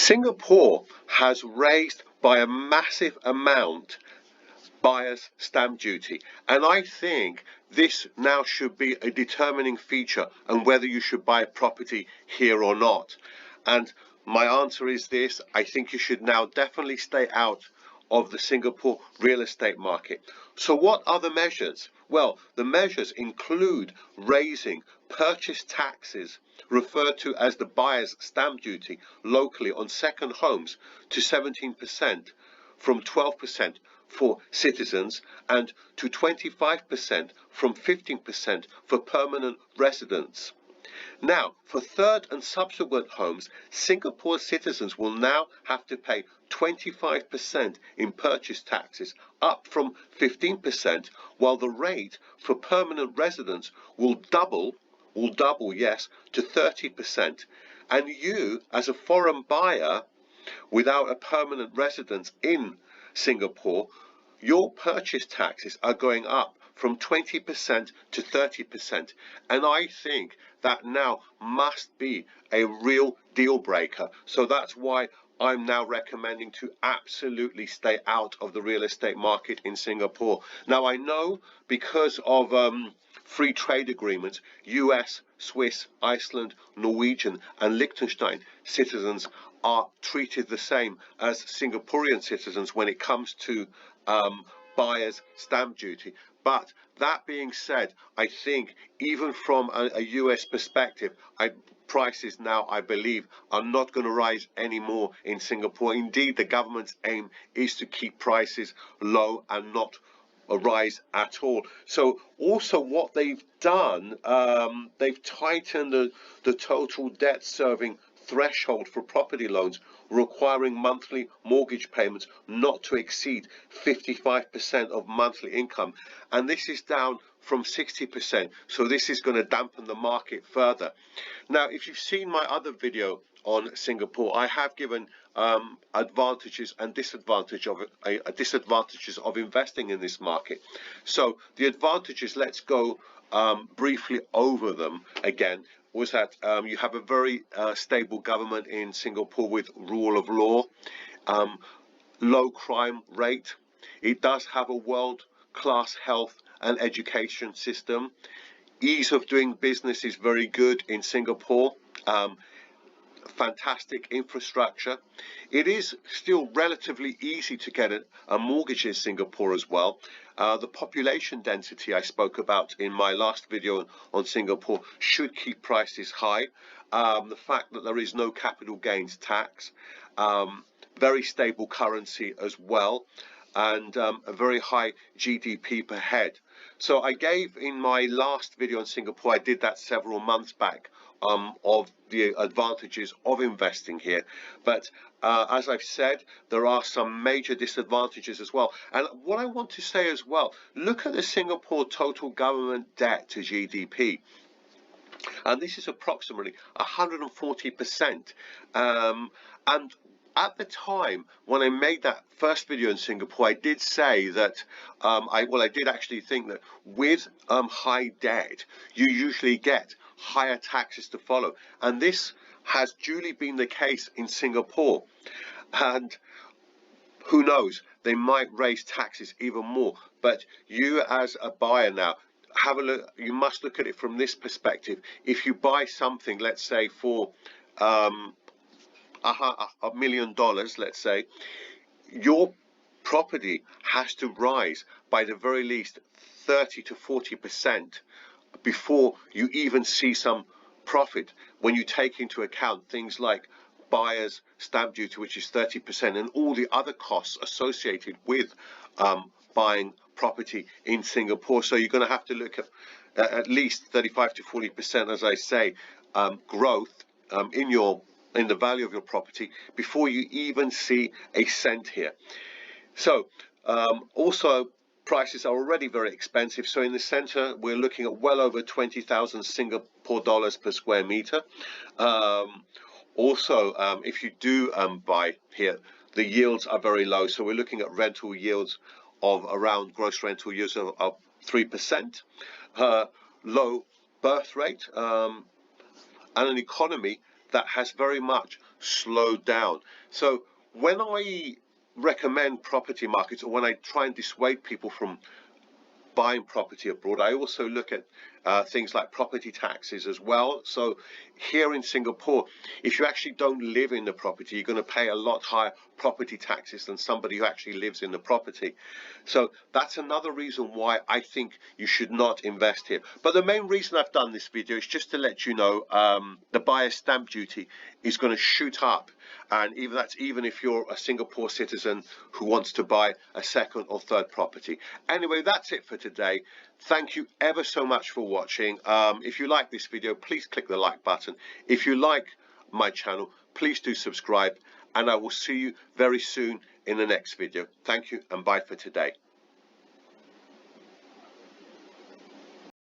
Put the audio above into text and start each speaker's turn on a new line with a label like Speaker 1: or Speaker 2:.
Speaker 1: Singapore has raised by a massive amount buyer's stamp duty, and I think this now should be a determining feature on whether you should buy property here or not. And my answer is this: I think you should now definitely stay out of the Singapore real estate market. So what are the measures? Well, the measures include raising purchase taxes, referred to as the buyer's stamp duty, locally on second homes to 17% from 12% for citizens and to 25% from 15% for permanent residents. Now, for third and subsequent homes, Singapore citizens will now have to pay 25% in purchase taxes, up from 15%, while the rate for permanent residents will double, yes, to 30%. And you, as a foreign buyer without a permanent residence in Singapore, your purchase taxes are going up from 20% to 30%. And I think that now must be a real deal breaker. So that's why I'm now recommending to absolutely stay out of the real estate market in Singapore. Now, I know because of free trade agreements, US, Swiss, Iceland, Norwegian and Liechtenstein citizens are treated the same as Singaporean citizens when it comes to buyer's stamp duty. But that being said, I think even from a US perspective, prices now, I believe, are not going to rise anymore in Singapore. Indeed, the government's aim is to keep prices low and not rise at all. So also what they've done, they've tightened the total debt serving threshold for property loans, requiring monthly mortgage payments not to exceed 55% of monthly income, and this is down from 60%. So this is going to dampen the market further. Now, if you've seen my other video on Singapore, I have given advantages and disadvantages of investing in this market. So the advantages, let's go briefly over them again. Was that you have a very stable government in Singapore with rule of law, low crime rate. It does have a world-class health and education system. Ease of doing business is very good in Singapore. Fantastic infrastructure. It is still relatively easy to get a mortgage in Singapore as well. The population density I spoke about in my last video on Singapore should keep prices high. The fact that there is no capital gains tax, very stable currency as well, and a very high GDP per head. So I gave in my last video on Singapore, I did that several months back, of the advantages of investing here. But as I've said, there are some major disadvantages as well. And what I want to say as well, look at the Singapore total government debt to GDP. And this is approximately 140%. And at the time when I made that first video in Singapore, I did say that I did actually think that with high debt, you usually get higher taxes to follow, and this has duly been the case in Singapore. And who knows, they might raise taxes even more. But you as a buyer now, have a look. You must look at it from this perspective. If you buy something, let's say for $1 million, let's say, your property has to rise by the very least 30 to 40% before you even see some profit, when you take into account things like buyer's stamp duty, which is 30%, and all the other costs associated with buying property in Singapore. So you're going to have to look at least 35 to 40%, as I say, growth in the value of your property before you even see a cent here. So also, prices are already very expensive. So in the center, we're looking at well over 20,000 Singapore dollars per square meter. Also, if you do buy here, the yields are very low. So we're looking at rental yields of around gross rental yields of 3%. Low birth rate and an economy that has very much slowed down. So when I recommend property markets, or when I try and dissuade people from buying property abroad, I also look at things like property taxes as well. So here in Singapore, if you actually don't live in the property, you're going to pay a lot higher property taxes than somebody who actually lives in the property. So that's another reason why I think you should not invest here. But the main reason I've done this video is just to let you know the buyer's stamp duty is going to shoot up, and even if you're a Singapore citizen who wants to buy a second or third property. Anyway, that's it for today. Thank you ever so much for watching. If you like this video, please click the like button. If you like my channel, please do subscribe, and I will see you very soon in the next video. Thank you and bye for today.